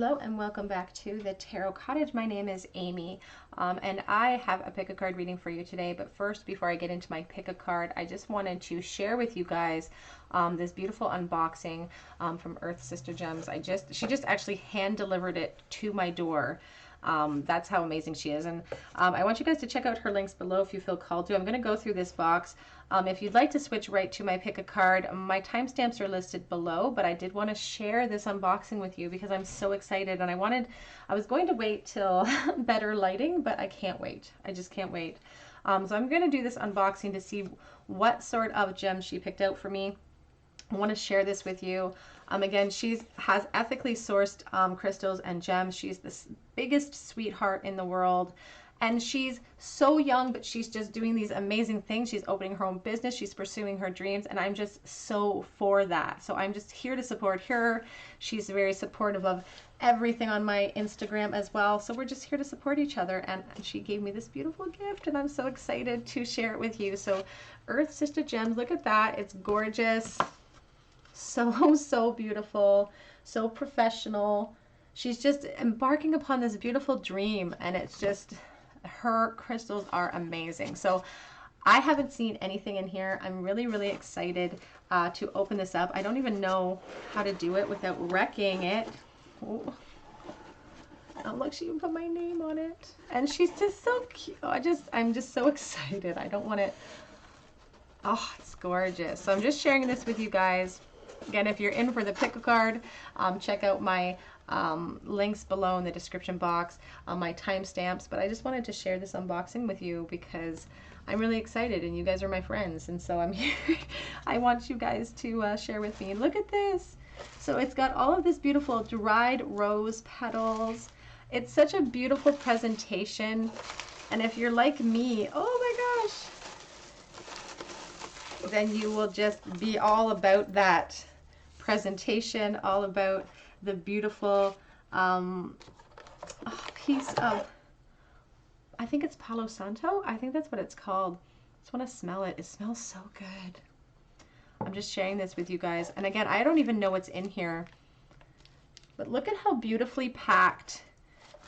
Hello and welcome back to the Tarot Cottage. My name is Amy and I have a pick a card reading for you today. But first, before I get into my pick a card, I just wanted to share with you guys this beautiful unboxing from Earth Sister Gems. She just actually hand delivered it to my door. That's how amazing she is. And I want you guys to check out her links below if you feel called to. I'm going to go through this box. If you'd like to switch right to my pick a card, my timestamps are listed below, but I did want to share this unboxing with you because I'm so excited, and I was going to wait till better lighting, but I can't wait. I just can't wait. So I'm going to do this unboxing to see what sort of gems she picked out for me. I want to share this with you. Again, she has ethically sourced crystals and gems. She's the biggest sweetheart in the world. And she's so young, but she's just doing these amazing things. She's opening her own business. She's pursuing her dreams. And I'm just so for that. So I'm just here to support her. She's very supportive of everything on my Instagram as well. So we're just here to support each other. And she gave me this beautiful gift, and I'm so excited to share it with you. So Earth Sister Gems, look at that. It's gorgeous. So beautiful. So professional. She's just embarking upon this beautiful dream, and it's just... her crystals are amazing. So I haven't seen anything in here. I'm really excited to open this up. I don't even know how to do it without wrecking it. Oh, look, she even put my name on it, and she's just so cute. I'm just so excited. I don't want it. Oh, it's gorgeous. So I'm just sharing this with you guys. Again, if you're in for the pick a card, check out my links below in the description box, my timestamps. But I just wanted to share this unboxing with you because I'm really excited, and you guys are my friends, and so I'm here. I want you guys to share with me. Look at this. So it's got all of this beautiful dried rose petals. It's such a beautiful presentation, and if you're like me, oh my gosh, then you will just be all about that presentation, all about the beautiful piece of, I think it's Palo Santo. I think that's what it's called. I just want to smell it. It smells so good. I'm just sharing this with you guys. And again, I don't even know what's in here. But look at how beautifully packed.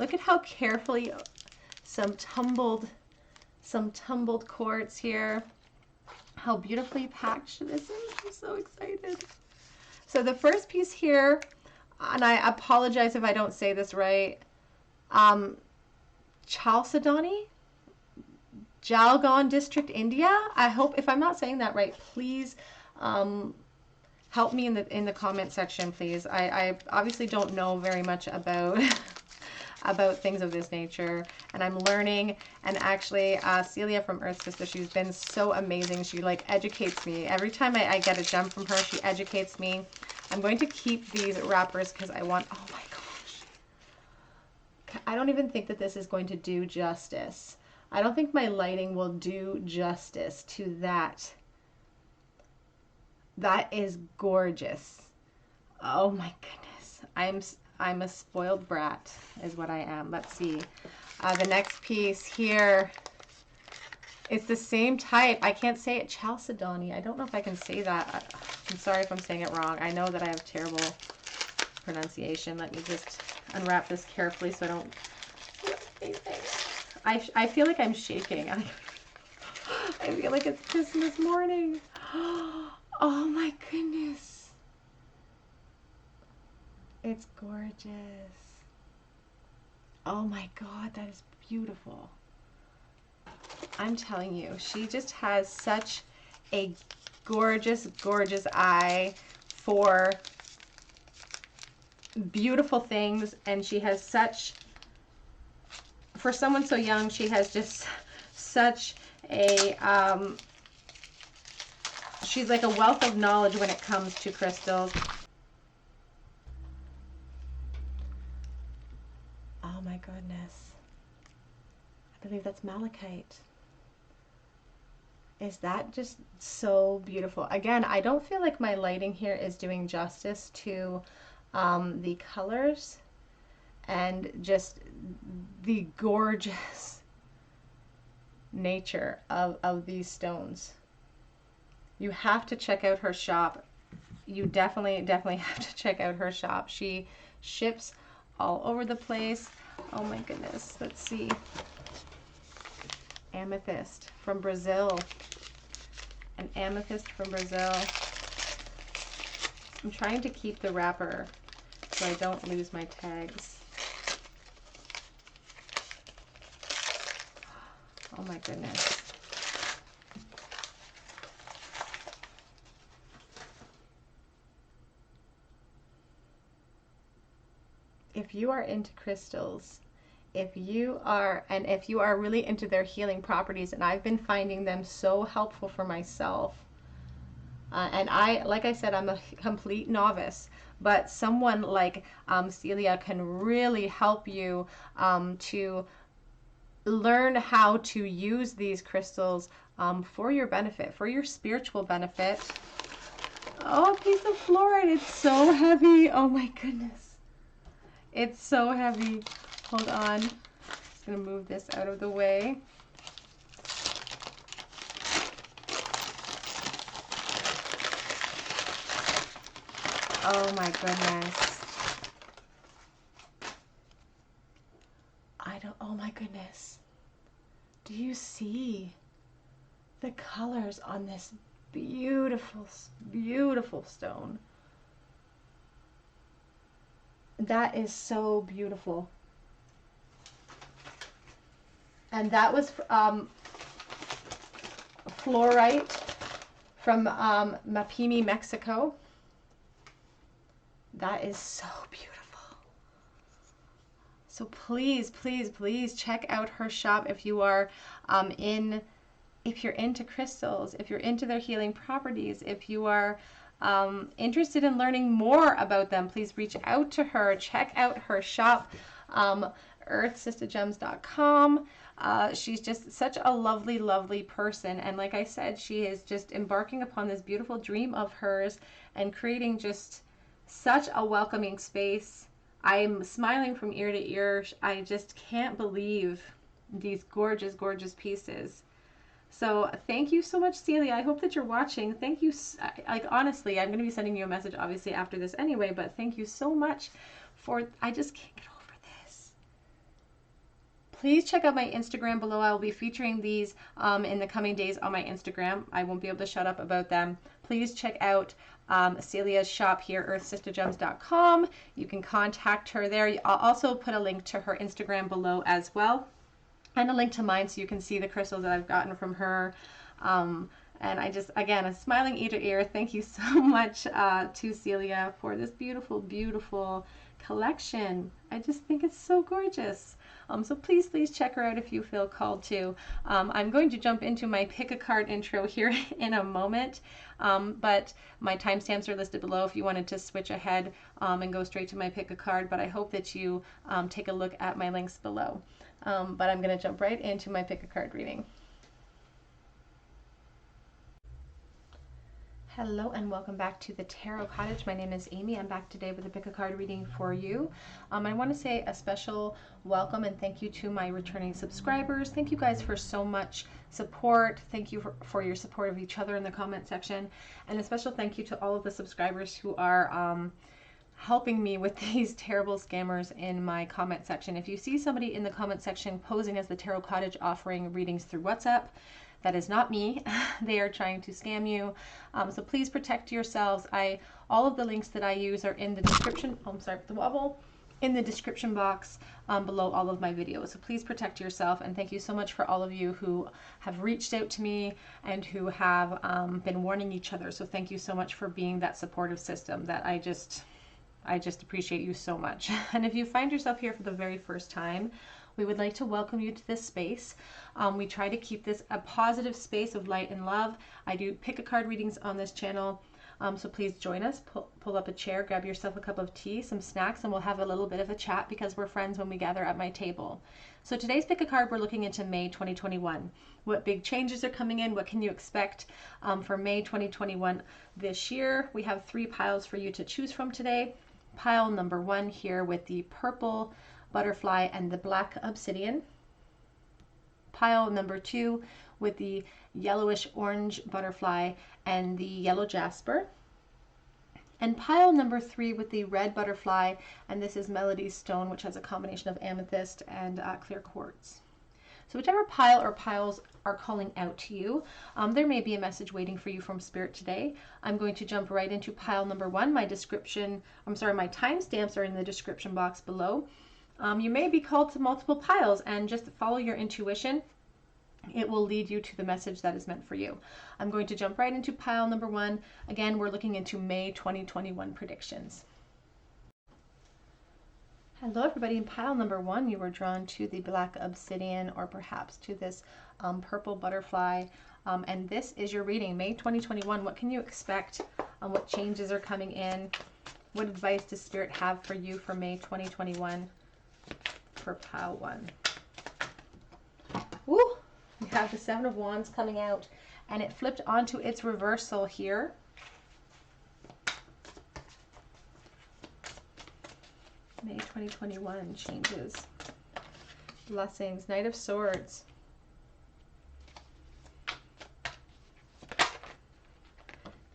Look at how carefully some tumbled quartz here. How beautifully packed this is. I'm so excited. So the first piece here, and I apologize if I don't say this right, Chalcedony, Jalgaon District, India. I hope, if I'm not saying that right, please help me in the comment section, please. I obviously don't know very much about about things of this nature, and I'm learning. And actually Celia from Earth Sister, she's been so amazing. She like educates me every time I get a gem from her. She educates me. I'm going to keep these wrappers because I want, oh my gosh, I don't even think that this is going to do justice. I don't think my lighting will do justice to that. That is gorgeous. Oh my goodness. I'm a spoiled brat is what I am. Let's see. The next piece here, it's the same type. I can't say it, Chalcedony. I don't know if I can say that. I'm sorry if I'm saying it wrong. I know that I have terrible pronunciation. Let me just unwrap this carefully so I don't do anything. I feel like I'm shaking. I feel like it's Christmas morning. Oh my goodness. It's gorgeous. Oh my God, that is beautiful. I'm telling you, she just has such a gorgeous eye for beautiful things, and she has such, for someone so young, she has just such a she's like a wealth of knowledge when it comes to crystals. Oh my goodness. I believe that's Malachite. Is that just so beautiful? Again, I don't feel like my lighting here is doing justice to the colors and just the gorgeous nature of these stones. You have to check out her shop. You definitely have to check out her shop. She ships all over the place. Oh my goodness. Let's see. Amethyst from Brazil. An amethyst from Brazil. I'm trying to keep the wrapper so I don't lose my tags. Oh my goodness. If you are into crystals, if you are really into their healing properties, and I've been finding them so helpful for myself, and like I said, I'm a complete novice, but someone like Celia can really help you to learn how to use these crystals for your benefit, for your spiritual benefit. Oh, a piece of fluorite. It's so heavy. Oh my goodness. It's so heavy. Hold on. Just going to move this out of the way. Oh my goodness. Oh my goodness. Do you see the colors on this beautiful, beautiful stone? That is so beautiful. And that was fluorite from Mapimi, Mexico. That is so beautiful. So please, please, please check out her shop if you are if you're into crystals, if you're into their healing properties, if you are interested in learning more about them, please reach out to her. Check out her shop, earthsistagems.com. She's just such a lovely, lovely person. And like I said, she is just embarking upon this beautiful dream of hers and creating just such a welcoming space. I'm smiling from ear to ear. I just can't believe these gorgeous, gorgeous pieces. So thank you so much, Celia. I hope that you're watching. Thank you. Like, honestly, I'm going to be sending you a message, obviously, after this anyway, but thank you so much I just can't get over this. Please check out my Instagram below. I will be featuring these in the coming days on my Instagram. I won't be able to shut up about them. Please check out Celia's shop here, earthsistagems.com. You can contact her there. I'll also put a link to her Instagram below as well, and a link to mine so you can see the crystals that I've gotten from her. And I just, again, a smiling ear to ear. Thank you so much to Celia for this beautiful, beautiful collection. I just think it's so gorgeous. So please, please check her out if you feel called to. I'm going to jump into my pick a card intro here in a moment, but my timestamps are listed below if you wanted to switch ahead and go straight to my pick a card, but I hope that you take a look at my links below. But I'm going to jump right into my pick a card reading. Hello and welcome back to the Tarot Cottage. My name is Amy. I'm back today with a pick a card reading for you. I want to say a special welcome and thank you to my returning subscribers. Thank you guys for so much support. Thank you for your support of each other in the comment section. And a special thank you to all of the subscribers who are helping me with these terrible scammers in my comment section. If you see somebody in the comment section posing as the Tarot Cottage offering readings through WhatsApp, that is not me. They are trying to scam you. So please protect yourselves. All of the links that I use are in the description. Oh, I'm sorry for the wobble. In the description box below all of my videos. So please protect yourself. And thank you so much for all of you who have reached out to me and who have been warning each other. So thank you so much for being that supportive system that I just appreciate you so much. And if you find yourself here for the very first time, we would like to welcome you to this space. We try to keep this a positive space of light and love. I do pick a card readings on this channel. So please join us, pull up a chair, grab yourself a cup of tea, some snacks, and we'll have a little bit of a chat because we're friends when we gather at my table. So today's pick a card, we're looking into May 2021. What big changes are coming in? What can you expect for May 2021 this year? We have 3 piles for you to choose from today. Pile number 1 here with the purple butterfly and the black obsidian. Pile number 2 with the yellowish orange butterfly and the yellow jasper. And pile number 3 with the red butterfly, and this is Melody Stone, which has a combination of amethyst and clear quartz. So whichever pile or piles are calling out to you, there may be a message waiting for you from Spirit today. I'm going to jump right into pile number 1. My timestamps are in the description box below. You may be called to multiple piles, and just follow your intuition. It will lead you to the message that is meant for you. I'm going to jump right into pile number 1. Again, we're looking into May 2021 predictions. Hello everybody. In pile number 1, you were drawn to the black obsidian, or perhaps to this purple butterfly. And this is your reading, May 2021. What can you expect? What changes are coming in? What advice does Spirit have for you for May 2021 for pile 1? Woo! We have the 7 of Wands coming out, and it flipped onto its reversal here. May 2021 changes. Blessings. Knight of Swords.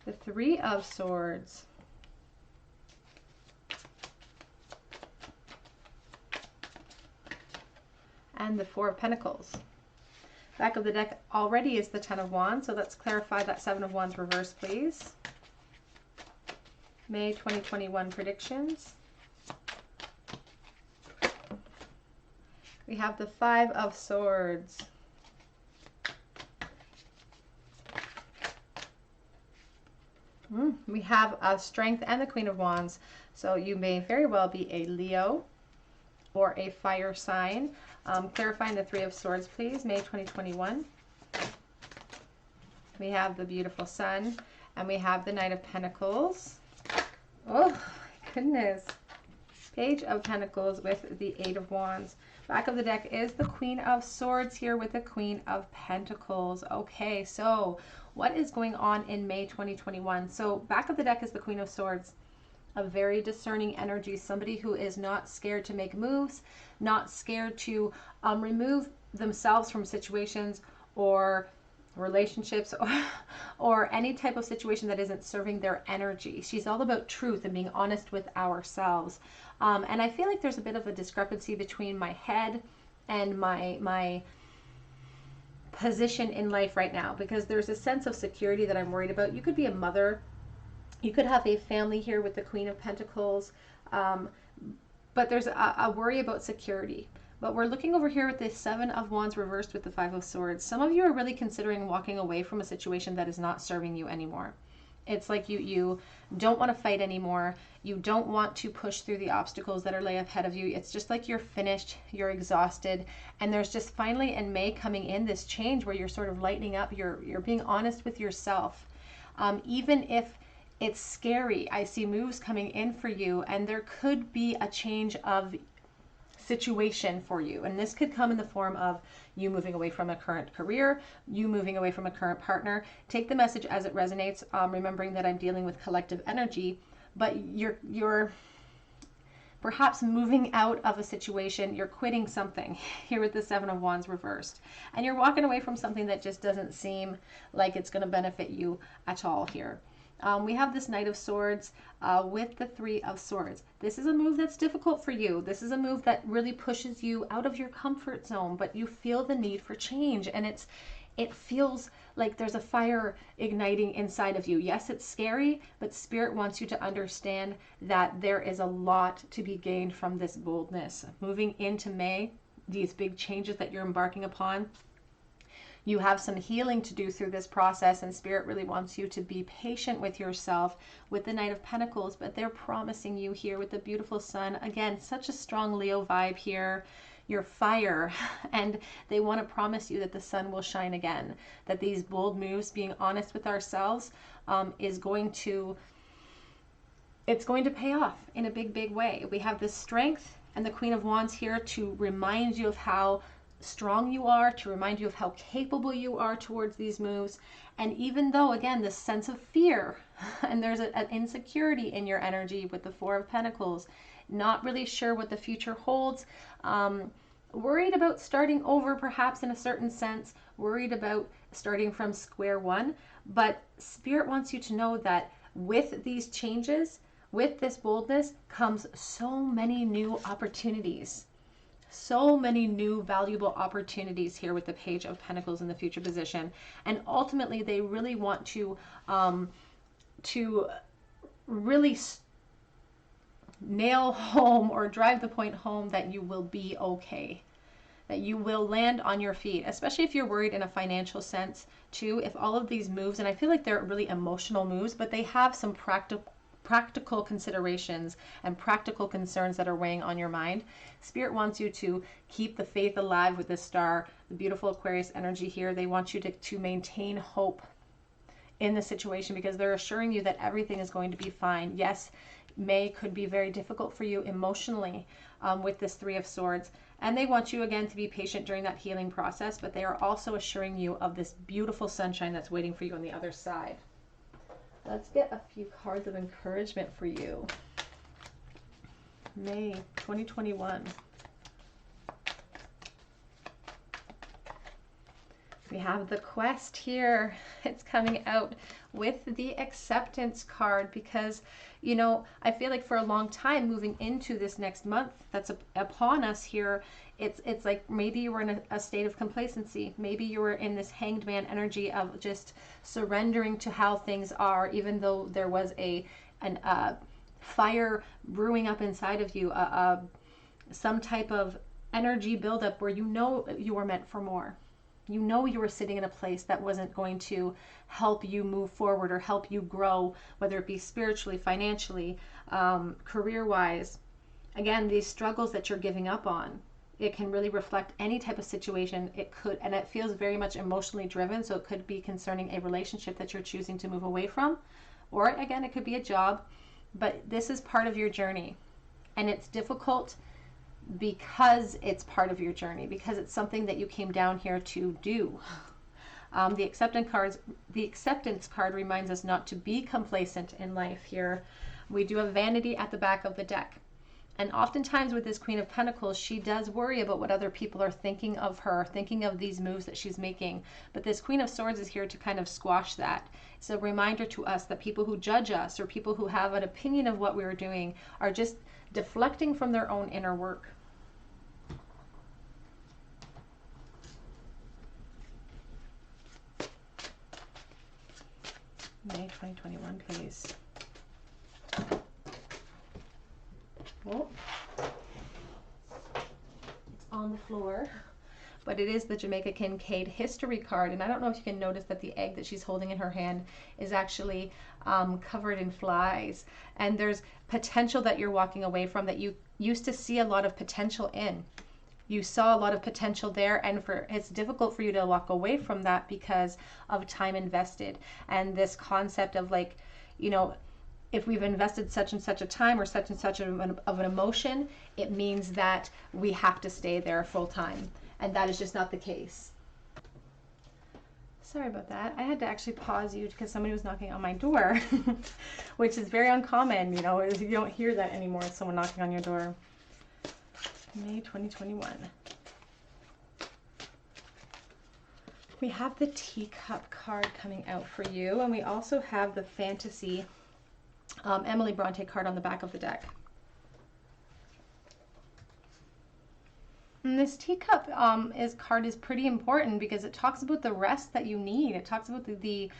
The 3 of Swords. And the 4 of Pentacles. Back of the deck already is the 10 of Wands, so let's clarify that 7 of Wands reverse, please. May 2021 predictions. We have the 5 of Swords. We have Strength and the Queen of Wands. So you may very well be a Leo or a fire sign. Clarifying the 3 of Swords, please. May 2021. We have the beautiful Sun, and we have the Knight of Pentacles. Oh, my goodness. Page of Pentacles with the 8 of Wands. Back of the deck is the Queen of Swords here with the Queen of Pentacles. Okay, so what is going on in May 2021? So back of the deck is the Queen of Swords. A very discerning energy, somebody who is not scared to make moves, not scared to remove themselves from situations or relationships or any type of situation that isn't serving their energy. She's all about truth and being honest with ourselves. And I feel like there's a bit of a discrepancy between my head and my position in life right now, because there's a sense of security that I'm worried about. You could be a mother. You could have a family here with the Queen of Pentacles, but there's a worry about security. But we're looking over here with the 7 of Wands reversed with the 5 of Swords. Some of you are really considering walking away from a situation that is not serving you anymore. It's like you don't want to fight anymore. You don't want to push through the obstacles that are lay ahead of you. It's just like you're finished, you're exhausted, and there's just finally in May coming in this change where you're sort of lightening up. You're being honest with yourself. Even if it's scary, I see moves coming in for you, and there could be a change of situation for you. And this could come in the form of you moving away from a current career, you moving away from a current partner. Take the message as it resonates, remembering that I'm dealing with collective energy, but you're perhaps moving out of a situation, you're quitting something here with the 7 of Wands reversed, and you're walking away from something that just doesn't seem like it's going to benefit you at all here. We have this Knight of Swords with the 3 of Swords. This is a move that's difficult for you. This is a move that really pushes you out of your comfort zone, but you feel the need for change, and it feels like there's a fire igniting inside of you. Yes, it's scary, but Spirit wants you to understand that there is a lot to be gained from this boldness. Moving into May, these big changes that you're embarking upon, you have some healing to do through this process, and Spirit really wants you to be patient with yourself with the Knight of Pentacles, but they're promising you here with the beautiful Sun. Again, such a strong Leo vibe here. You're fire, and they want to promise you that the sun will shine again, that these bold moves, being honest with ourselves, it's going to pay off in a big way. We have this Strength and the Queen of Wands here to remind you of how strong you are, to remind you of how capable you are towards these moves. And even though, again, this sense of fear and there's an insecurity in your energy with the 4 of Pentacles, not really sure what the future holds, worried about starting over perhaps in a certain sense, worried about starting from square one, but Spirit wants you to know that with these changes, with this boldness, comes so many new opportunities. So many new valuable opportunities here with the Page of Pentacles in the future position. And ultimately, they really want to really nail home or drive the point home that you will be okay, that you will land on your feet, especially if you're worried in a financial sense too. If all of these moves, and I feel like they're really emotional moves, but they have some practical considerations and practical concerns that are weighing on your mind. Spirit wants you to keep the faith alive with the star, the beautiful Aquarius energy here. They want you to maintain hope in the situation, because they're assuring you that everything is going to be fine. Yes, May could be very difficult for you emotionally with this Three of Swords. And they want you, again, to be patient during that healing process, but they are also assuring you of this beautiful sunshine that's waiting for you on the other side. Let's get a few cards of encouragement for you. May 2021. We have the Quest here. It's coming out with the Acceptance card, because, you know, I feel like for a long time moving into this next month that's upon us here, it's like maybe you were in a state of complacency. Maybe you were in this Hanged Man energy of just surrendering to how things are, even though there was a fire brewing up inside of you, some type of energy buildup where you know you were meant for more. You know you were sitting in a place that wasn't going to help you move forward or help you grow, whether it be spiritually, financially, career-wise. Again, these struggles that you're giving up on, it can really reflect any type of situation. It could, and it feels very much emotionally driven, so it could be concerning a relationship that you're choosing to move away from. Or again, it could be a job, but this is part of your journey. And it's difficult because it's part of your journey, because it's something that you came down here to do. The acceptance card reminds us not to be complacent in life here. We do have Vanity at the back of the deck. And oftentimes with this Queen of Pentacles, she does worry about what other people are thinking of her, thinking of these moves that she's making. But this Queen of Swords is here to kind of squash that. It's a reminder to us that people who judge us or people who have an opinion of what we're doing are just deflecting from their own inner work. May 2021, please. Oh, it's on the floor, but it is the Jamaica Kincaid history card. And I don't know if you can notice that the egg that she's holding in her hand is actually covered in flies. And there's potential that you're walking away from that you used to see a lot of potential in. You saw a lot of potential there, and it's difficult for you to walk away from that because of time invested. And this concept of, like, you know, if we've invested such and such a time or such and such of an emotion, it means that we have to stay there full time. And that is just not the case. Sorry about that. I had to actually pause you because somebody was knocking on my door, which is very uncommon. You know, you don't hear that anymore, someone knocking on your door. May 2021. We have the Teacup card coming out for you, and we also have the Fantasy Emily Bronte card on the back of the deck. And this Teacup card is pretty important because it talks about the rest that you need. It talks about the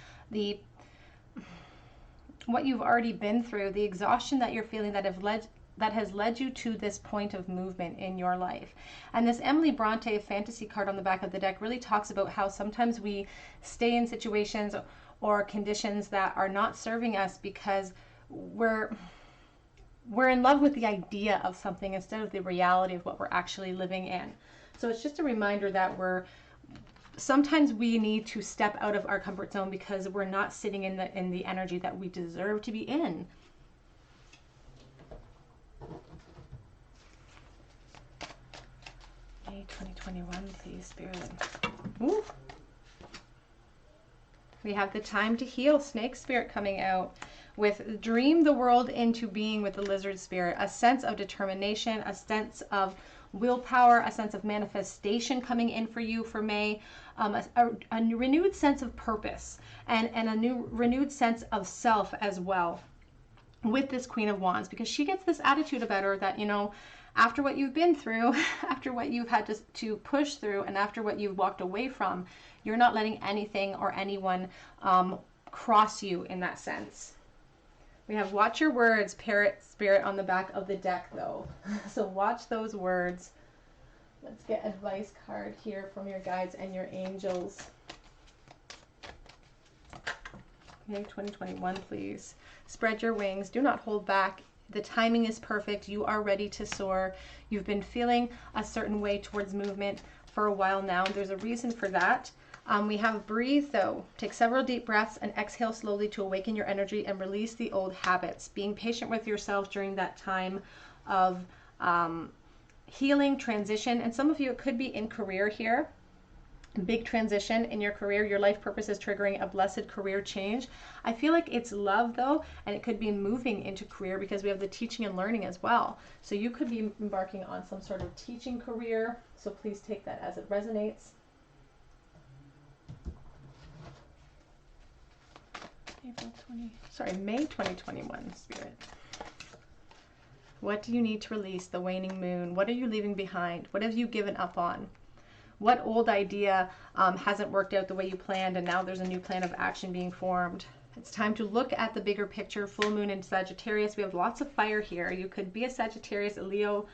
what you've already been through, the exhaustion that you're feeling that has led you to this point of movement in your life. And this Emily Bronte Fantasy card on the back of the deck really talks about how sometimes we stay in situations or conditions that are not serving us because we're in love with the idea of something instead of the reality of what we're actually living in. So it's just a reminder that sometimes we need to step out of our comfort zone because we're not sitting in the energy that we deserve to be in. May 2021, please, Spirit. Ooh. We have the Time to Heal Snake Spirit coming out with Dream the World into Being with the Lizard Spirit. A sense of determination, a sense of willpower, a sense of manifestation coming in for you for May, a renewed sense of purpose, and a new renewed sense of self as well with this Queen of Wands, because she gets this attitude about her that, you know, after what you've been through, after what you've had to push through, and after what you've walked away from, you're not letting anything or anyone cross you in that sense. We have watch your words, Parrot Spirit, on the back of the deck, though. So watch those words. Let's get advice card here from your guides and your angels. May 2021, please. Spread your wings. Do not hold back. The timing is perfect. You are ready to soar. You've been feeling a certain way towards movement for a while now. There's a reason for that. We have breathe, though. Take several deep breaths and exhale slowly to awaken your energy and release the old habits. Being patient with yourself during that time of healing, transition. And some of you, it could be in career here. Big transition in your career. Your life purpose is triggering a blessed career change. I feel like it's love, though, and it could be moving into career because we have the teaching and learning as well. So you could be embarking on some sort of teaching career. So please take that as it resonates. May 2021, Spirit. What do you need to release? The waning moon. What are you leaving behind? What have you given up on? What old idea hasn't worked out the way you planned, and now there's a new plan of action being formed? It's time to look at the bigger picture. Full moon in Sagittarius. We have lots of fire here. You could be a Sagittarius, a Leo,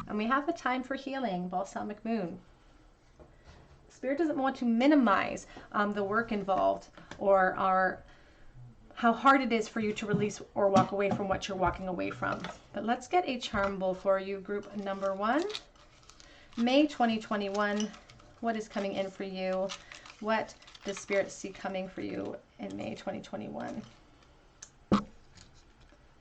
and we have a time for healing. Balsamic moon. Spirit doesn't want to minimize the work involved or how hard it is for you to release or walk away from what you're walking away from. But let's get a charm bowl for you, group number 1. May 2021, what is coming in for you? What does Spirit see coming for you in May 2021?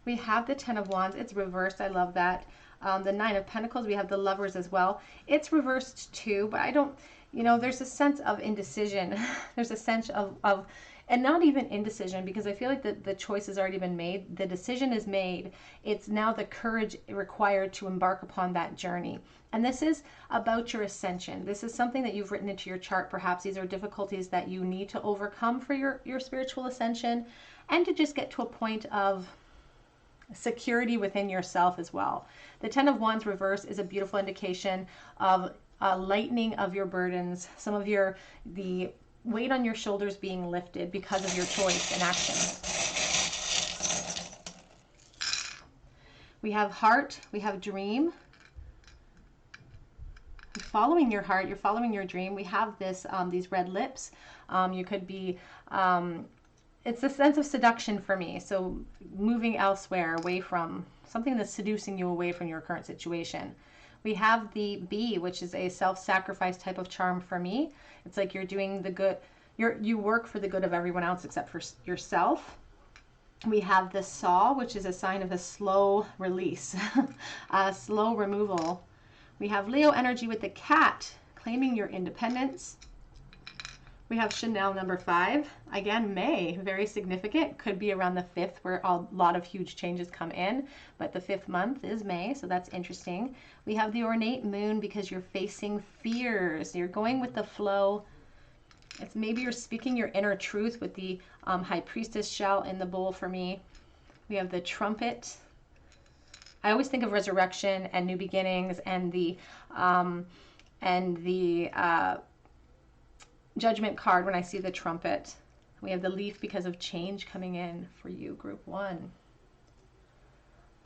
We have the Ten of Wands. It's reversed. I love that. The Nine of Pentacles. We have the Lovers as well. It's reversed too, but I don't, you know, there's a sense of indecision. There's a sense of and not even indecision, because I feel like the choice has already been made. The decision is made. It's now the courage required to embark upon that journey. And this is about your ascension. This is something that you've written into your chart. Perhaps these are difficulties that you need to overcome for your spiritual ascension, and to just get to a point of security within yourself as well. The Ten of Wands reverse is a beautiful indication of a lightening of your burdens. Some of the weight on your shoulders being lifted because of your choice and action. We have heart, we have dream. You're following your heart, you're following your dream. We have this these red lips. You could be it's a sense of seduction for me. So moving elsewhere, away from something that's seducing you away from your current situation. We have the bee, which is a self-sacrifice type of charm for me. It's like you're doing the good, you work for the good of everyone else except for yourself. We have the saw, which is a sign of a slow release, a slow removal. We have Leo energy with the cat, claiming your independence. We have Chanel number 5. Again, May, very significant. Could be around the 5th where a lot of huge changes come in, but the 5th month is May, so that's interesting. We have the ornate moon because you're facing fears. You're going with the flow. It's maybe you're speaking your inner truth with the High Priestess shell in the bowl for me. We have the trumpet. I always think of resurrection and new beginnings and the Judgment card when I see the trumpet. We have the leaf because of change coming in for you, group 1.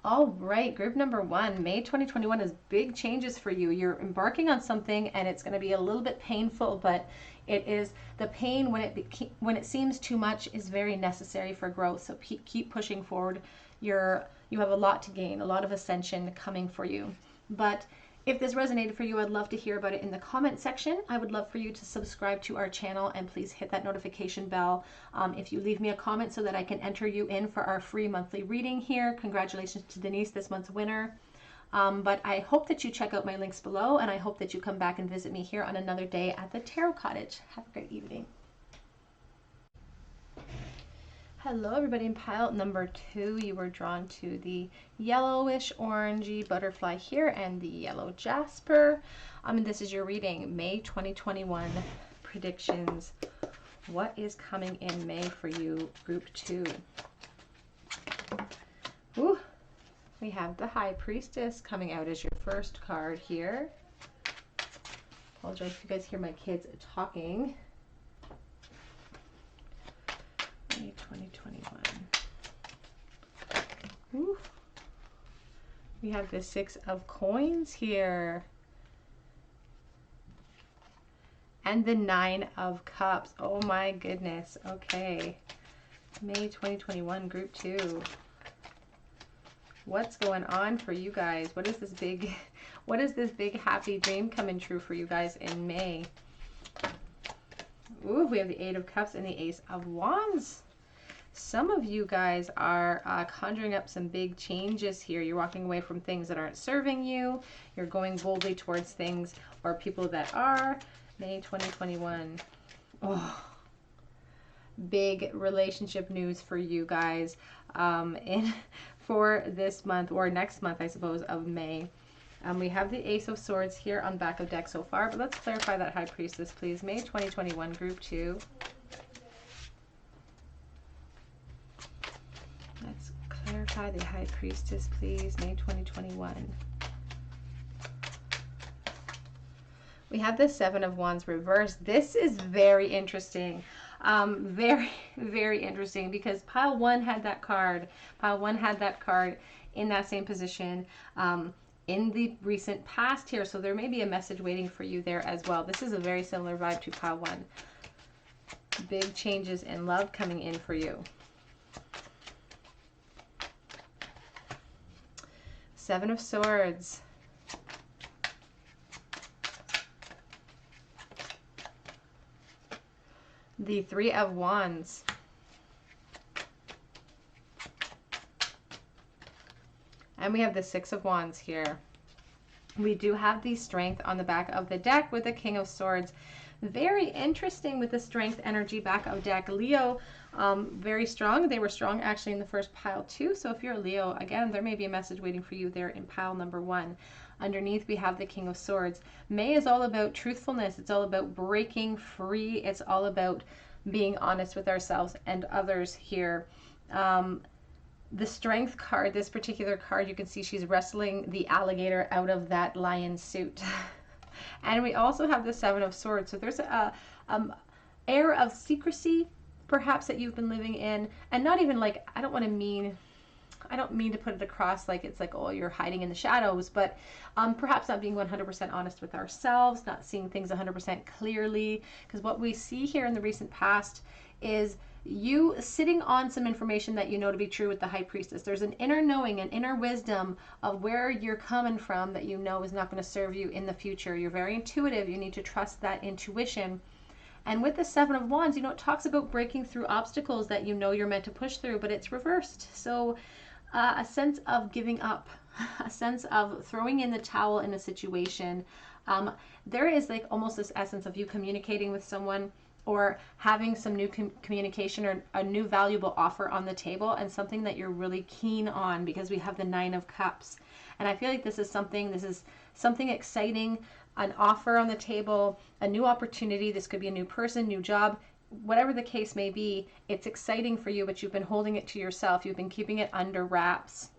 All right, group number 1, May 2021 is big changes for you. You're embarking on something and it's going to be a little bit painful, but it is the pain when it seems too much is very necessary for growth. So keep pushing forward. You have a lot to gain, a lot of ascension coming for you. But if this resonated for you, I'd love to hear about it in the comment section. I would love for you to subscribe to our channel and please hit that notification bell if you leave me a comment so that I can enter you in for our free monthly reading here. Congratulations to Denise, this month's winner. But I hope that you check out my links below, and I hope that you come back and visit me here on another day at the Tarot Cottage. Have a great evening. Hello everybody, in pile number 2, you were drawn to the yellowish orangey butterfly here and the yellow jasper. This is your reading, May 2021 predictions. What is coming in May for you, group 2? Ooh, we have the High Priestess coming out as your first card here. Apologize if you guys hear my kids talking. 2021. Ooh. We have the 6 of Coins here. And the 9 of Cups. Oh my goodness. Okay. May 2021, group 2. What's going on for you guys? What is this big happy dream coming true for you guys in May? Ooh, we have the 8 of Cups and the Ace of Wands. Some of you guys are conjuring up some big changes here. You're walking away from things that aren't serving you. You're going boldly towards things or people that are. May 2021. Oh, big relationship news for you guys for this month or next month, I suppose, of May. We have the Ace of Swords here on the back of deck so far, but let's clarify that High Priestess, please. May 2021, group 2. Let's clarify the High Priestess, please. May 2021. We have the 7 of Wands reversed. This is very interesting. Very, very interesting because pile 1 had that card. Pile 1 had that card in that same position. In the recent past here, so there may be a message waiting for you there as well. This is a very similar vibe to pile 1. Big changes in love coming in for you. 7 of Swords. The 3 of Wands. And we have the 6 of Wands here. We do have the Strength on the back of the deck with the King of Swords. Very interesting with the Strength energy back of deck. Leo, very strong. They were strong actually in the first pile too. So if you're a Leo, again, there may be a message waiting for you there in pile number 1. Underneath we have the King of Swords. May is all about truthfulness. It's all about breaking free. It's all about being honest with ourselves and others here. The Strength card, this particular card, you can see she's wrestling the alligator out of that lion suit. And we also have the 7 of Swords. So there's a air of secrecy, perhaps, that you've been living in. And not even like, I don't mean to put it across like it's like, oh, you're hiding in the shadows, but perhaps not being 100% honest with ourselves, not seeing things 100% clearly. Because what we see here in the recent past is you sitting on some information that you know to be true with the High Priestess. There's an inner knowing, an inner wisdom of where you're coming from that you know is not going to serve you in the future. You're very intuitive. You need to trust that intuition. And with the 7 of Wands, you know, it talks about breaking through obstacles that you know you're meant to push through, but it's reversed. So a sense of giving up, a sense of throwing in the towel in a situation. There is like almost this essence of you communicating with someone or having some new communication or a new valuable offer on the table and something that you're really keen on, because we have the 9 of Cups. And I feel like this is something exciting, an offer on the table, a new opportunity. This could be a new person, new job, whatever the case may be. It's exciting for you, but you've been holding it to yourself. You've been keeping it under wraps.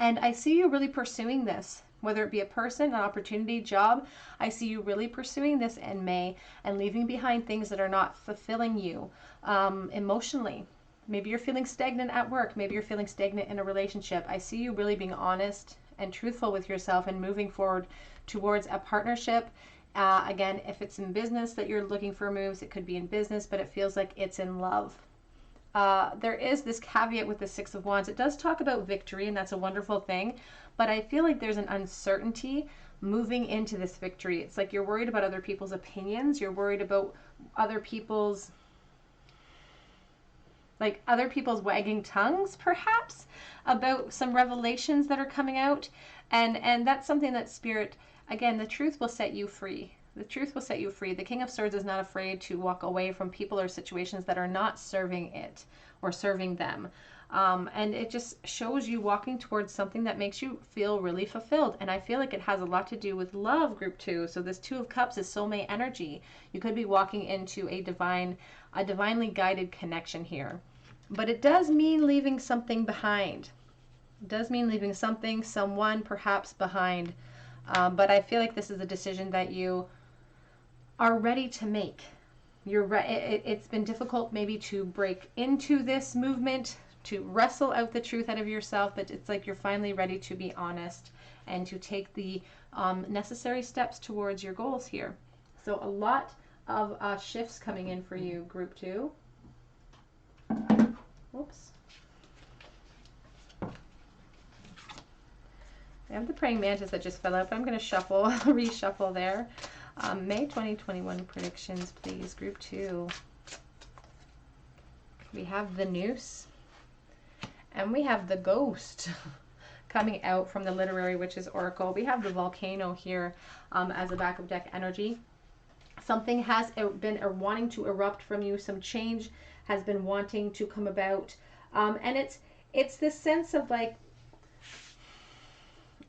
And I see you really pursuing this, whether it be a person, an opportunity, job. I see you really pursuing this in May and leaving behind things that are not fulfilling you emotionally. Maybe you're feeling stagnant at work. Maybe you're feeling stagnant in a relationship. I see you really being honest and truthful with yourself and moving forward towards a partnership. Again, if it's in business that you're looking for moves, it could be in business, but it feels like it's in love. There is this caveat with the 6 of Wands. It does talk about victory, and that's a wonderful thing, but I feel like there's an uncertainty moving into this victory. It's like you're worried about other people's opinions. You're worried about other people's wagging tongues, perhaps, about some revelations that are coming out. And that's something that Spirit, again, the truth will set you free. The truth will set you free. The King of Swords is not afraid to walk away from people or situations that are not serving it or serving them. And it just shows you walking towards something that makes you feel really fulfilled. And I feel like it has a lot to do with love, group 2. So this 2 of Cups is soulmate energy. You could be walking into a divinely guided connection here. But it does mean leaving something behind. It does mean leaving something, someone perhaps behind. But I feel like this is a decision that you are ready to make. It's been difficult maybe to break into this movement, to wrestle out the truth out of yourself, but it's like you're finally ready to be honest and to take the necessary steps towards your goals here. So a lot of shifts coming in for you, group 2. Oops. I have the praying mantis that just fell out, but I'm going to shuffle, reshuffle there. May 2021 predictions, please, group 2. We have the noose. And we have the ghost coming out from the Literary Witches Oracle. We have the volcano here as a back of deck energy. Something has been wanting to erupt from you. Some change has been wanting to come about. And it's this sense of like,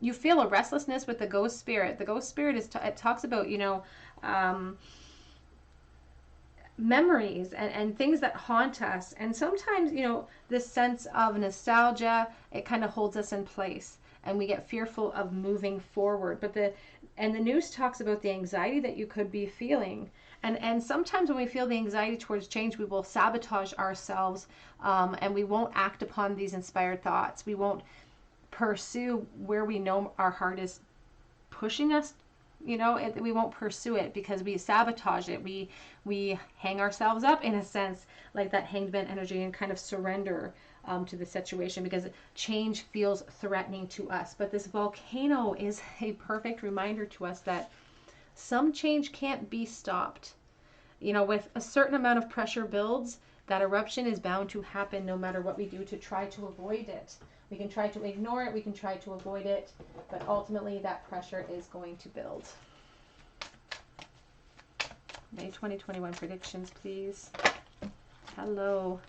you feel a restlessness with the ghost spirit. The ghost spirit it talks about, you know, memories and things that haunt us. And sometimes, you know, this sense of nostalgia, it kind of holds us in place and we get fearful of moving forward. But the news talks about the anxiety that you could be feeling. And sometimes when we feel the anxiety towards change, we will sabotage ourselves and we won't act upon these inspired thoughts. We won't pursue where we know our heart is pushing us. You know, we won't pursue it because we sabotage it. We hang ourselves up in a sense, like that hanged man energy, and kind of surrender to the situation because change feels threatening to us. But this volcano is a perfect reminder to us that some change can't be stopped. You know, with a certain amount of pressure builds, that eruption is bound to happen no matter what we do to try to avoid it. We can try to ignore it, we can try to avoid it, but ultimately that pressure is going to build. May 2021 predictions, please. Hello.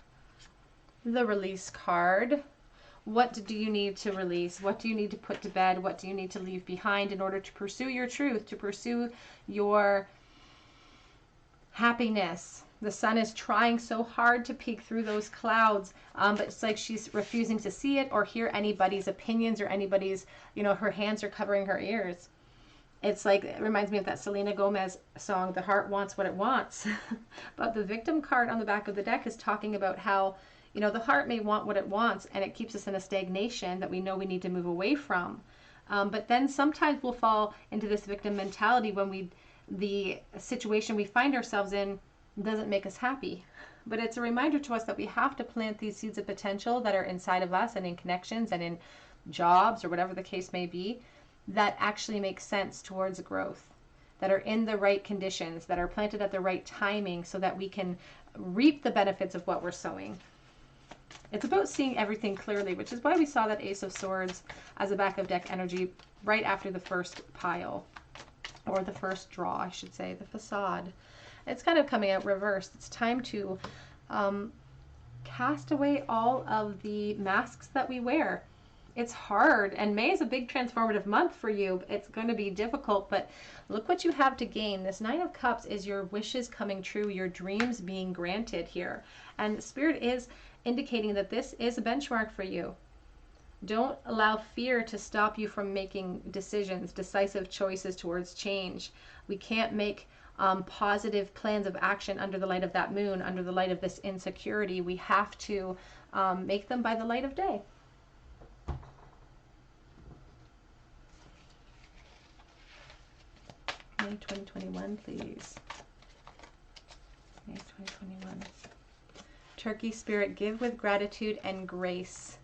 The release card. What do you need to release? What do you need to put to bed? What do you need to leave behind in order to pursue your truth, to pursue your happiness? The sun is trying so hard to peek through those clouds, but it's like she's refusing to see it or hear anybody's opinions or anybody's, you know, her hands are covering her ears. It's like, it reminds me of that Selena Gomez song, The Heart Wants What It Wants. But the victim card on the back of the deck is talking about how, you know, the heart may want what it wants and it keeps us in a stagnation that we know we need to move away from. But then sometimes we'll fall into this victim mentality when the situation we find ourselves in doesn't make us happy. But it's a reminder to us that we have to plant these seeds of potential that are inside of us and in connections and in jobs or whatever the case may be that actually make sense towards growth, that are in the right conditions, that are planted at the right timing so that we can reap the benefits of what we're sowing. It's about seeing everything clearly, which is why we saw that Ace of Swords as a back of deck energy right after the first pile, or the first draw, I should say, the facade. It's kind of coming out reversed. It's time to cast away all of the masks that we wear. It's hard, and May is a big transformative month for you. It's going to be difficult, but look what you have to gain. This Nine of Cups is your wishes coming true, your dreams being granted here. And Spirit is indicating that this is a benchmark for you. Don't allow fear to stop you from making decisions, decisive choices towards change. We can't make positive plans of action under the light of that moon, under the light of this insecurity. We have to make them by the light of day. May 2021, please. May 2021. Turkey Spirit, give with gratitude and grace.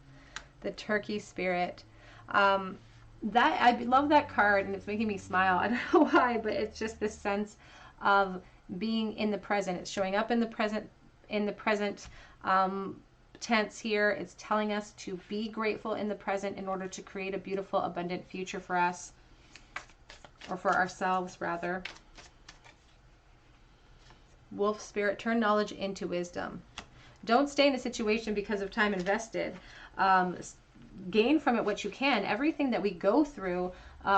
The Turkey Spirit. I love that card, and it's making me smile. I don't know why, but it's just this sense of being in the present. It's showing up in the present tense here. It's telling us to be grateful in the present in order to create a beautiful, abundant future for us, or for ourselves rather. Wolf spirit, turn knowledge into wisdom. Don't stay in a situation because of time invested. Gain from it what you can. Everything that we go through,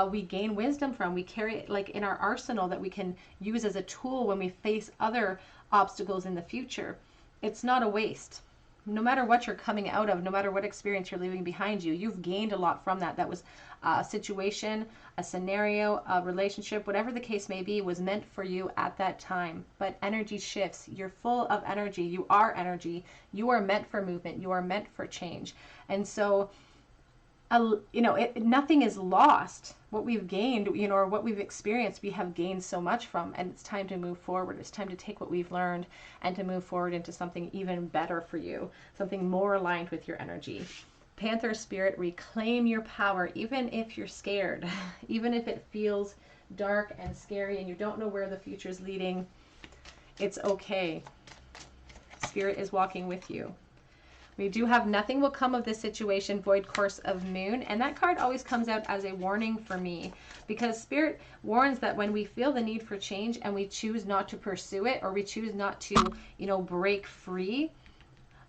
we gain wisdom from. We carry it like in our arsenal that we can use as a tool when we face other obstacles in the future. It's not a waste. No matter what you're coming out of, no matter what experience you're leaving behind you, you've gained a lot from that. That was a situation, a scenario, a relationship, whatever the case may be, was meant for you at that time. But energy shifts. You're full of energy. You are energy. You are meant for movement. You are meant for change. And so, nothing is lost. What we've gained, or what we've experienced, we have gained so much from, and it's time to move forward. It's time to take what we've learned and to move forward into something even better for you, something more aligned with your energy. Panther spirit, reclaim your power, even if you're scared, even if it feels dark and scary and you don't know where the future is leading. It's okay. Spirit is walking with you. We do have nothing will come of this situation, void course of moon. And that card always comes out as a warning for me, because Spirit warns that when we feel the need for change and we choose not to pursue it, or we choose not to, break free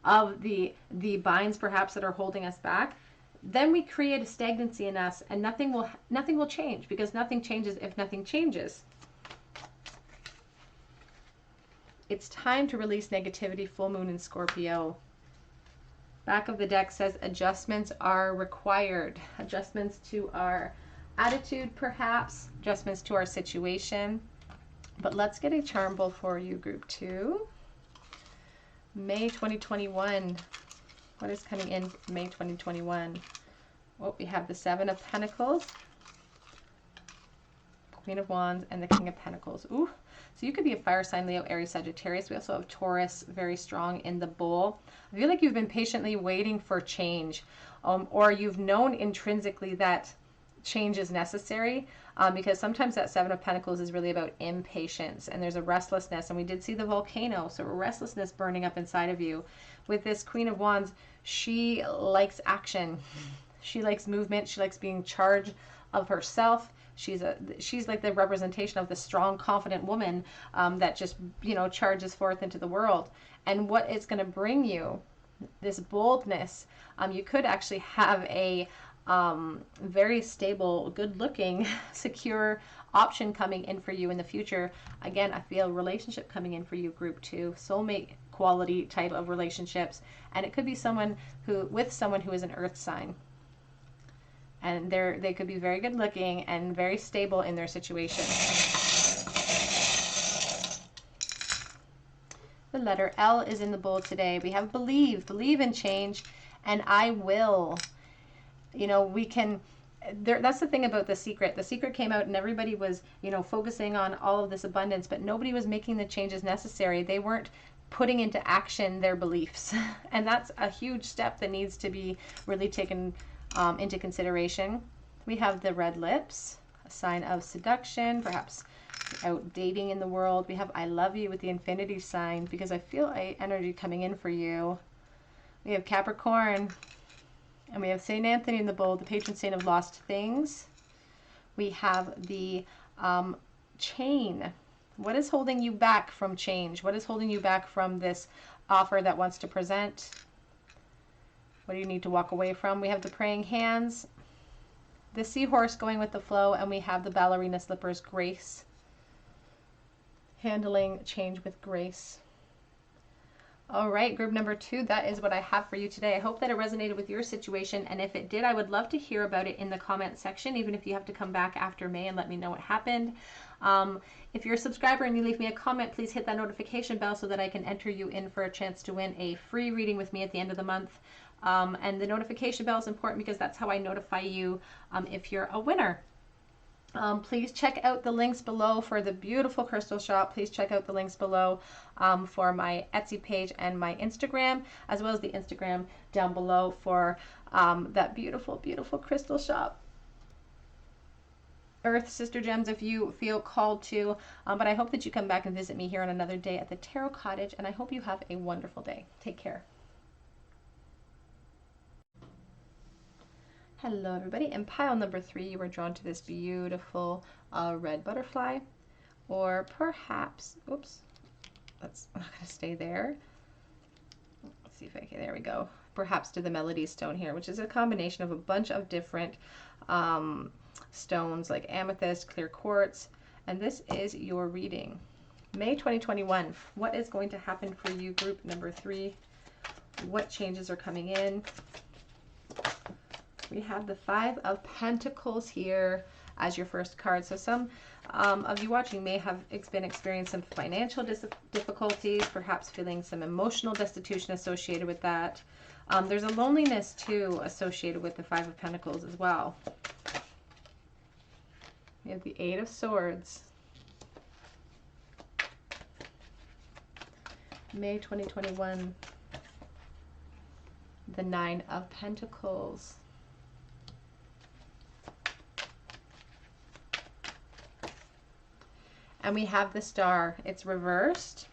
of the binds perhaps that are holding us back, then we create a stagnancy in us, and nothing will change, because nothing changes if nothing changes. It's time to release negativity, full moon in Scorpio. Back of the deck says adjustments are required. Adjustments to our attitude, perhaps. Adjustments to our situation. But let's get a charm bowl for you, Group 2. May 2021. What is coming in May 2021? Well, we have the Seven of Pentacles, Queen of Wands, and the King of Pentacles. Ooh. So you could be a fire sign, Leo, Aries, Sagittarius. We also have Taurus very strong in the bowl. I feel like you've been patiently waiting for change, or you've known intrinsically that change is necessary, because sometimes that Seven of Pentacles is really about impatience, and there's a restlessness, and we did see the volcano, so a restlessness burning up inside of you. With this Queen of Wands, she likes action. She likes movement. She likes being in charge of herself. She's like the representation of the strong, confident woman that just, charges forth into the world. And what it's going to bring you, this boldness, you could actually have a very stable, good-looking, secure option coming in for you in the future. Again, I feel relationship coming in for you, Group 2, soulmate quality type of relationships. And it could be someone who is an earth sign. And they could be very good looking and very stable in their situation. The letter L is in the bowl today. We have believe in change, and I will. We can, that's the thing about The Secret. The Secret came out and everybody was, focusing on all of this abundance, but nobody was making the changes necessary. They weren't putting into action their beliefs. And that's a huge step that needs to be really taken into consideration. We have the red lips, a sign of seduction, perhaps out dating in the world. We have I love you with the infinity sign, because I feel energy coming in for you. We have Capricorn, and we have St. Anthony in the bowl, the patron saint of lost things. We have the chain. What is holding you back from change? What is holding you back from this offer that wants to present? What do you need to walk away from? We have the praying hands, the seahorse going with the flow, and we have the ballerina slippers, grace. Handling change with grace. All right, group number 2, that is what I have for you today. I hope that it resonated with your situation, and if it did, I would love to hear about it in the comment section, even if you have to come back after May and let me know what happened. If you're a subscriber and you leave me a comment, please hit that notification bell so that I can enter you in for a chance to win a free reading with me at the end of the month. And the notification bell is important because that's how I notify you if you're a winner. Please check out the links below for the beautiful crystal shop. Please check out the links below for my Etsy page and my Instagram, as well as the Instagram down below for that beautiful, beautiful crystal shop. Earth Sister Gems, if you feel called to, but I hope that you come back and visit me here on another day at the Tarot Cottage, and I hope you have a wonderful day. Take care. Hello everybody, in pile number 3 you were drawn to this beautiful red butterfly, or perhaps, oops, That's not going to stay there. Let's see if I can, there we go. Perhaps to the Melody Stone here, which is a combination of a bunch of different stones like amethyst, clear quartz, and this is your reading. May 2021, what is going to happen for you, group number 3? What changes are coming in? We have the 5 of Pentacles here as your first card. So some of you watching may have been experiencing some financial difficulties, perhaps feeling some emotional destitution associated with that. There's a loneliness too associated with the 5 of Pentacles as well. We have the 8 of Swords. May 2021, the 9 of Pentacles. And we have the Star. It's reversed.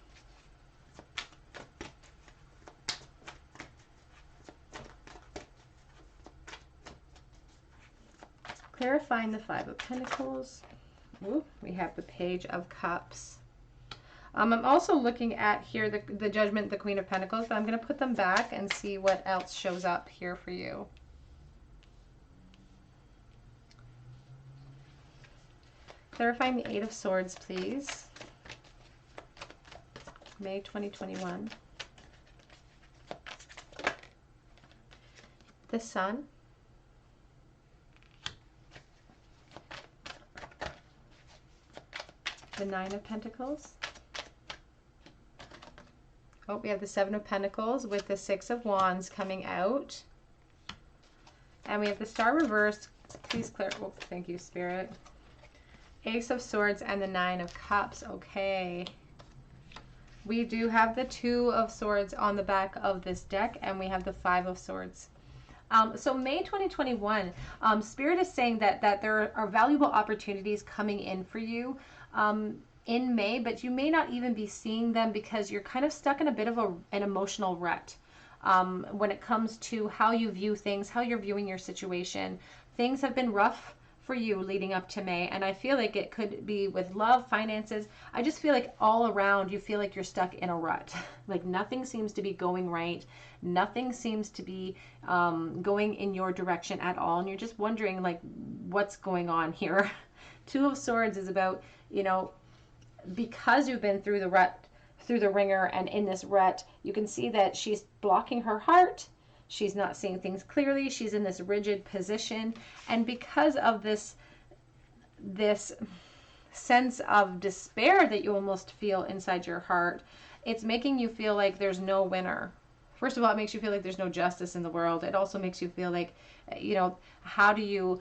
Clarifying the 5 of Pentacles. Ooh, we have the Page of Cups. I'm also looking at here the Judgment, the Queen of Pentacles, but I'm going to put them back and see what else shows up here for you. Clarifying the 8 of Swords, please. May 2021. The Sun. The 9 of Pentacles. Oh, we have the 7 of Pentacles with the 6 of Wands coming out. And we have the Star reversed. Please clear. Oh, thank you, Spirit. Ace of Swords and the 9 of Cups. Okay. We do have the 2 of Swords on the back of this deck, and we have the 5 of Swords. So May 2021, Spirit is saying that there are valuable opportunities coming in for you in May, but you may not even be seeing them because you're kind of stuck in a bit of an emotional rut when it comes to how you view things, how you're viewing your situation. Things have been rough for you leading up to May, and I feel like it could be with love, finances. I just feel like all around you feel like you're stuck in a rut. Like nothing seems to be going right. Nothing seems to be going in your direction at all, and you're just wondering like what's going on here. 2 of Swords is about, you know, because you've been through the rut, through the ringer, and in this rut, you can see that she's blocking her heart. She's not seeing things clearly. She's in this rigid position. And because of this sense of despair that you almost feel inside your heart, it's making you feel like there's no winner. First of all, it makes you feel like there's no justice in the world. It also makes you feel like, you know, how do you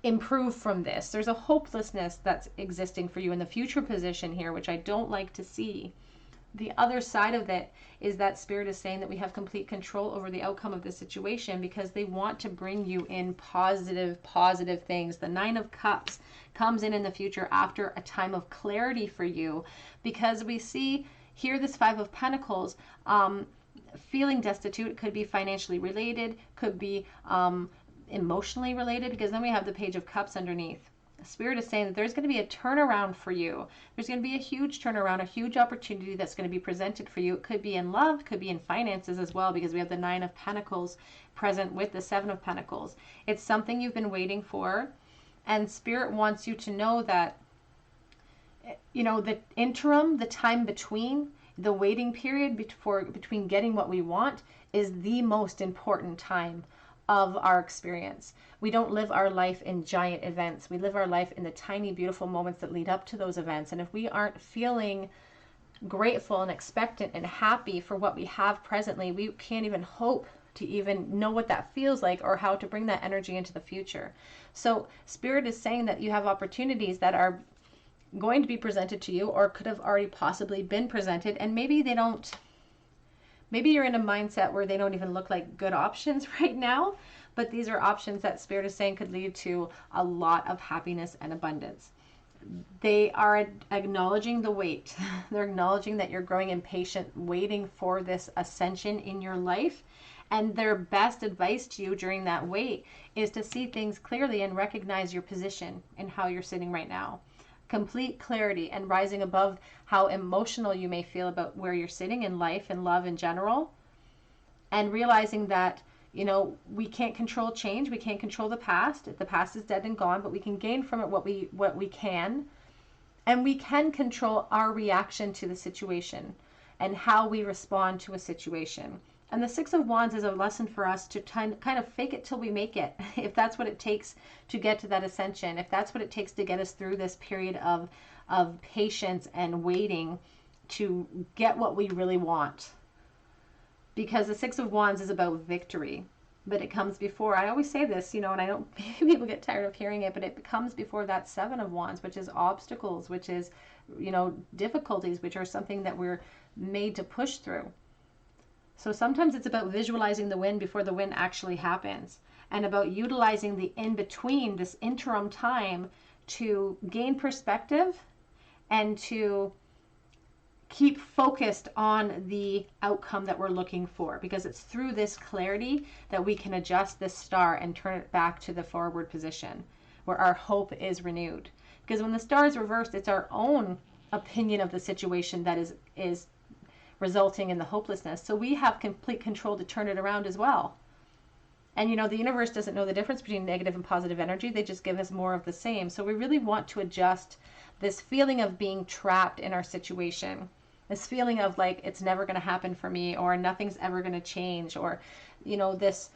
improve from this? There's a hopelessness that's existing for you in the future position here, which I don't like to see. The other side of it is that Spirit is saying that we have complete control over the outcome of the situation because they want to bring you in positive things. The 9 of Cups comes in the future after a time of clarity for you, because we see here this 5 of Pentacles, feeling destitute. Could be financially related, could be emotionally related, because then we have the Page of Cups underneath. Spirit is saying that there's going to be a turnaround for you. There's going to be a huge turnaround, a huge opportunity that's going to be presented for you. It could be in love, could be in finances as well, because we have the 9 of Pentacles present with the 7 of Pentacles. It's something you've been waiting for, and Spirit wants you to know that, you know, the interim, the time between, the waiting period between getting what we want is the most important time of our experience. We don't live our life in giant events. We live our life in the tiny, beautiful moments that lead up to those events. And if we aren't feeling grateful and expectant and happy for what we have presently, we can't even hope to even know what that feels like or how to bring that energy into the future. So Spirit is saying that you have opportunities that are going to be presented to you, or could have already possibly been presented, and maybe they don't. Maybe you're in a mindset where they don't even look like good options right now, but these are options that Spirit is saying could lead to a lot of happiness and abundance. They are acknowledging the wait. They're acknowledging that you're growing impatient, waiting for this ascension in your life. And their best advice to you during that wait is to see things clearly and recognize your position and how you're sitting right now. complete clarity and rising above how emotional you may feel about where you're sitting in life and love in general, and realizing that, you know, we can't control change, we can't control the past is dead and gone, but we can gain from it what we can, and we can control our reaction to the situation and how we respond to a situation. And the Six of Wands is a lesson for us to kind of fake it till we make it. If that's what it takes to get to that ascension, if that's what it takes to get us through this period of patience and waiting to get what we really want. Because the Six of Wands is about victory, but it comes before, I always say this, you know, and I don't, people get tired of hearing it, but it comes before that Seven of Wands, which is obstacles, which is, you know, difficulties, which are something that we're made to push through. So sometimes it's about visualizing the win before the win actually happens, and about utilizing the in-between, this interim time, to gain perspective and to keep focused on the outcome that we're looking for, because it's through this clarity that we can adjust this star and turn it back to the forward position where our hope is renewed. Because when the star is reversed, it's our own opinion of the situation that is resulting in the hopelessness. So we have complete control to turn it around as well. And you know, the universe doesn't know the difference between negative and positive energy. They just give us more of the same. So we really want to adjust this feeling of being trapped in our situation, this feeling of like it's never going to happen for me, or nothing's ever going to change, or, you know, this,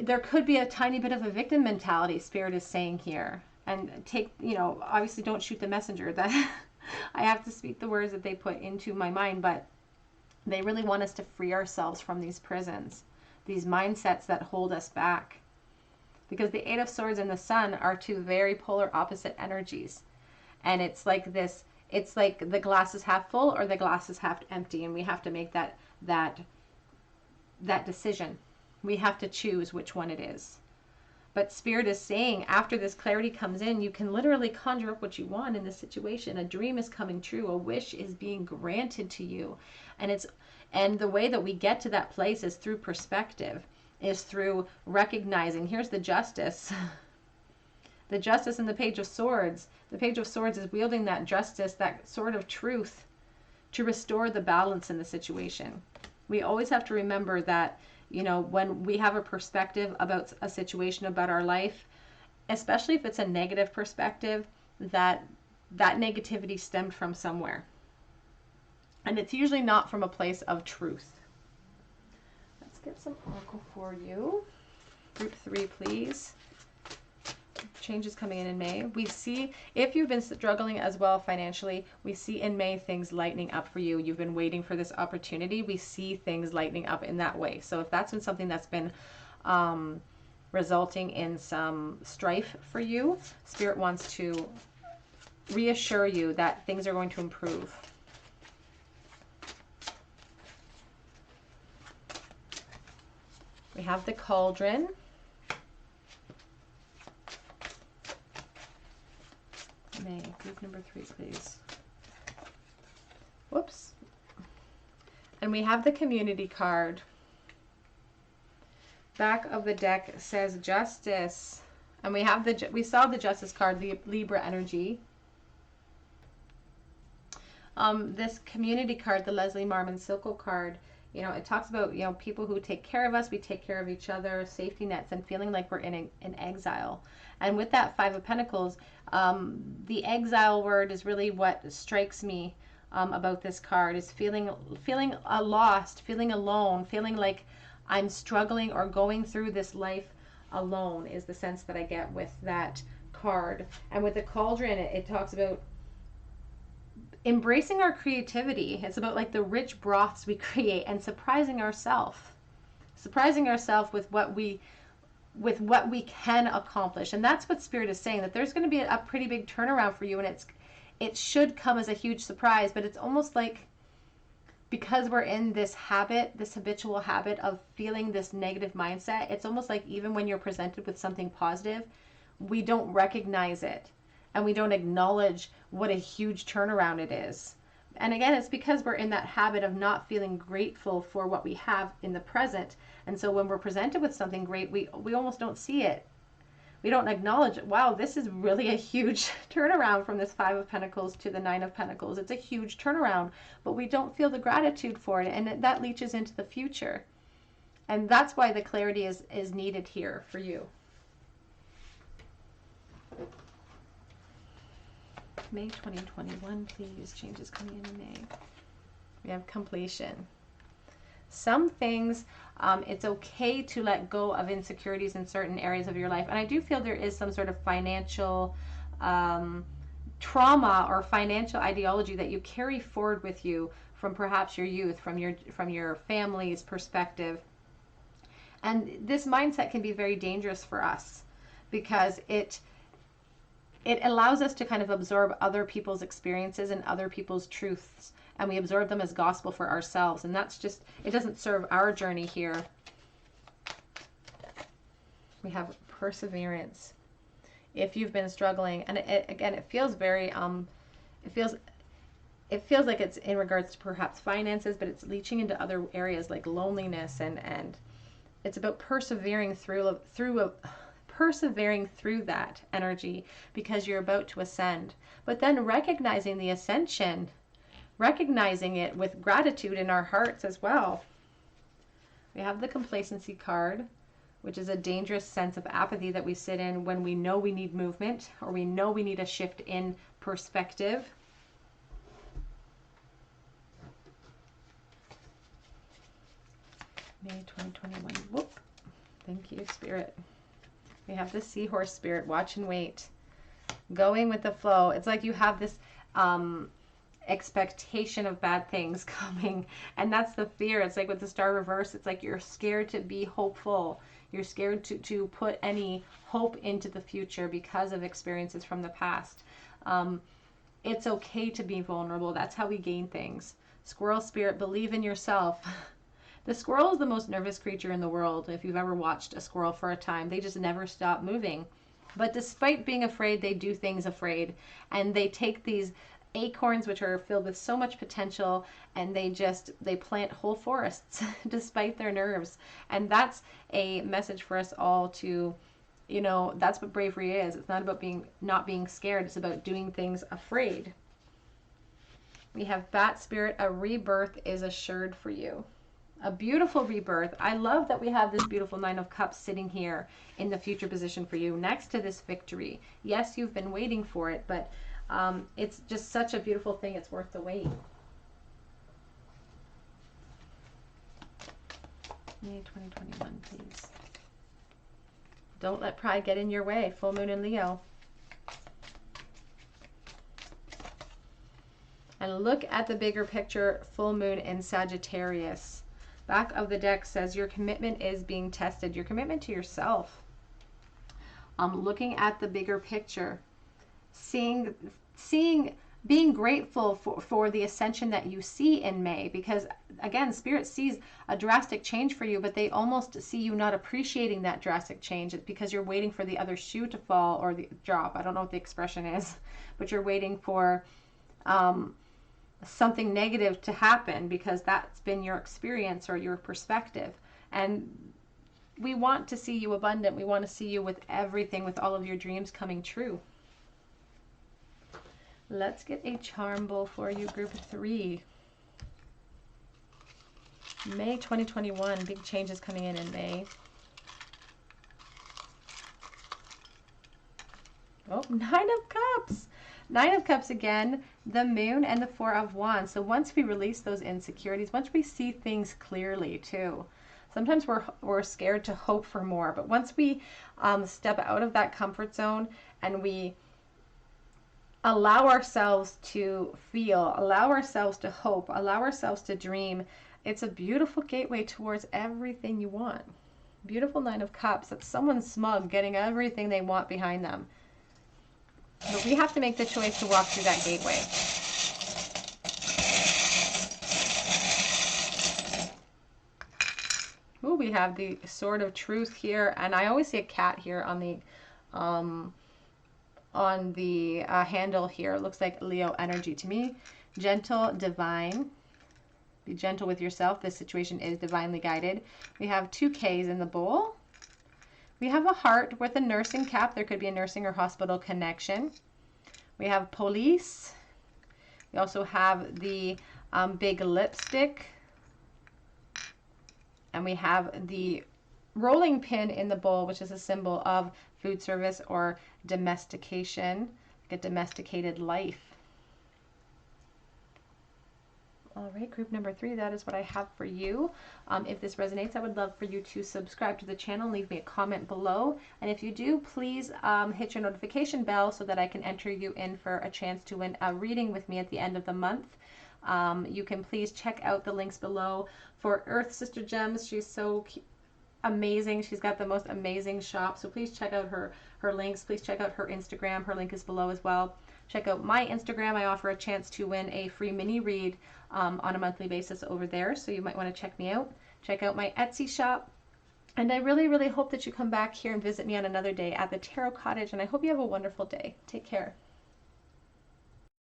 there could be a tiny bit of a victim mentality, Spirit is saying here. And take, you know, obviously don't shoot the messenger. That I have to speak the words that they put into my mind, but they really want us to free ourselves from these prisons, these mindsets that hold us back. Because the Eight of Swords and the Sun are two very polar opposite energies. And it's like this, it's like the glass is half full or the glass is half empty, and we have to make that decision. We have to choose which one it is. But Spirit is saying after this clarity comes in, you can literally conjure up what you want in this situation. A dream is coming true. A wish is being granted to you. And the way that we get to that place is through perspective, is through recognizing. Here's the Justice. The Justice and the Page of Swords. The Page of Swords is wielding that justice, that sword of truth, to restore the balance in the situation. We always have to remember that, you know, when we have a perspective about a situation, about our life, especially if it's a negative perspective, that negativity stemmed from somewhere. And it's usually not from a place of truth. Let's get some oracle for you. Group 3, please. Changes coming in May. We see, if you've been struggling as well financially, we see in May things lightening up for you. You've been waiting for this opportunity. We see things lightening up in that way. So if that's been something that's been resulting in some strife for you, Spirit wants to reassure you that things are going to improve. We have the Cauldron. May, group number 3, please. Whoops. And we have the Community card. Back of the deck says Justice. And we saw the Justice card, the Libra energy. This Community card, the Leslie Marmon Silko card, you know, it talks about, you know, people who take care of us, we take care of each other, safety nets, and feeling like we're in exile. And with that Five of Pentacles, the exile word is really what strikes me about this card, is feeling lost, feeling alone, feeling like I'm struggling or going through this life alone, is the sense that I get with that card. And with the Cauldron, it talks about embracing our creativity. It's about like the rich broths we create and surprising ourselves with what we can accomplish. And that's what Spirit is saying, that there's going to be a pretty big turnaround for you, and it should come as a huge surprise. But it's almost like, because we're in this habitual habit of feeling this negative mindset, it's almost like even when you're presented with something positive, we don't recognize it. And we don't acknowledge what a huge turnaround it is. And again, it's because we're in that habit of not feeling grateful for what we have in the present. And so when we're presented with something great, we almost don't see it. We don't acknowledge, wow, this is really a huge turnaround from this Five of Pentacles to the Nine of Pentacles. It's a huge turnaround, but we don't feel the gratitude for it, and that leaches into the future. And that's why the clarity is needed here for you. May 2021, please. Changes coming in May. We have completion. Some things, it's okay to let go of insecurities in certain areas of your life. And I do feel there is some sort of financial trauma or financial ideology that you carry forward with you from perhaps your youth, from your family's perspective. And this mindset can be very dangerous for us because it allows us to kind of absorb other people's experiences and other people's truths, and we absorb them as gospel for ourselves, and that's just, it doesn't serve our journey here. We have perseverance. If you've been struggling, and again, it feels very, it feels like it's in regards to perhaps finances, but it's leaching into other areas like loneliness, and it's about persevering persevering through that energy because you're about to ascend. But then recognizing the ascension, recognizing it with gratitude in our hearts as well. We have the complacency card, which is a dangerous sense of apathy that we sit in when we know we need movement or we know we need a shift in perspective. May 2021. Whoop. Thank you, Spirit. We have the seahorse spirit, watch and wait. Going with the flow. It's like you have this expectation of bad things coming, and that's the fear. It's like with the star reverse, it's like you're scared to be hopeful. You're scared to put any hope into the future because of experiences from the past. It's okay to be vulnerable. That's how we gain things. Squirrel spirit, believe in yourself. The squirrel is the most nervous creature in the world. If you've ever watched a squirrel for a time, they just never stop moving. But despite being afraid, they do things afraid. And they take these acorns, which are filled with so much potential, and they plant whole forests despite their nerves. And that's a message for us all to, you know, that's what bravery is. It's not about not being scared. It's about doing things afraid. We have bat spirit. A rebirth is assured for you. A beautiful rebirth. I love that we have this beautiful Nine of Cups sitting here in the future position for you next to this victory. Yes, you've been waiting for it, but it's just such a beautiful thing. It's worth the wait. May 2021, please. Don't let pride get in your way. Full moon in Leo. And look at the bigger picture. Full moon in Sagittarius. Back of the deck says your commitment is being tested. Your commitment to yourself. Looking at the bigger picture. Being grateful for the ascension that you see in May. Because, again, Spirit sees a drastic change for you, but they almost see you not appreciating that drastic change. It's because you're waiting for the other shoe to fall or the drop. I don't know what the expression is, but you're waiting for something negative to happen because that's been your experience or your perspective. And we want to see you abundant. We want to see you with everything, with all of your dreams coming true. Let's get a charm bowl for you, group 3. May 2021, big changes coming in May. Oh, 9 of Cups. 9 of Cups again, the Moon and the 4 of Wands. So once we release those insecurities, once we see things clearly too, sometimes we're scared to hope for more. But once we step out of that comfort zone and we allow ourselves to feel, allow ourselves to hope, allow ourselves to dream, it's a beautiful gateway towards everything you want. Beautiful 9 of Cups. That's someone smug getting everything they want behind them. But we have to make the choice to walk through that gateway. Ooh, we have the Sword of Truth here, and I always see a cat here on the handle here. It looks like Leo energy to me. Gentle, divine. Be gentle with yourself. This situation is divinely guided. We have 2 Ks in the bowl. We have a heart with a nursing cap. There could be a nursing or hospital connection. We have police. We also have the big lipstick. And we have the rolling pin in the bowl, which is a symbol of food service or domestication, like a domesticated life. All right, group number 3, that is what I have for you. If this resonates, I would love for you to subscribe to the channel, leave me a comment below. And if you do, please hit your notification bell so that I can enter you in for a chance to win a reading with me at the end of the month. You can please check out the links below for Earth Sister Gems. She's so amazing. She's got the most amazing shop. So please check out her links. Please check out her Instagram. Her link is below as well. Check out my Instagram. I offer a chance to win a free mini read on a monthly basis over there. So you might want to check me out. Check out my Etsy shop. And I really, really hope that you come back here and visit me on another day at the Tarot Cottage. And I hope you have a wonderful day. Take care.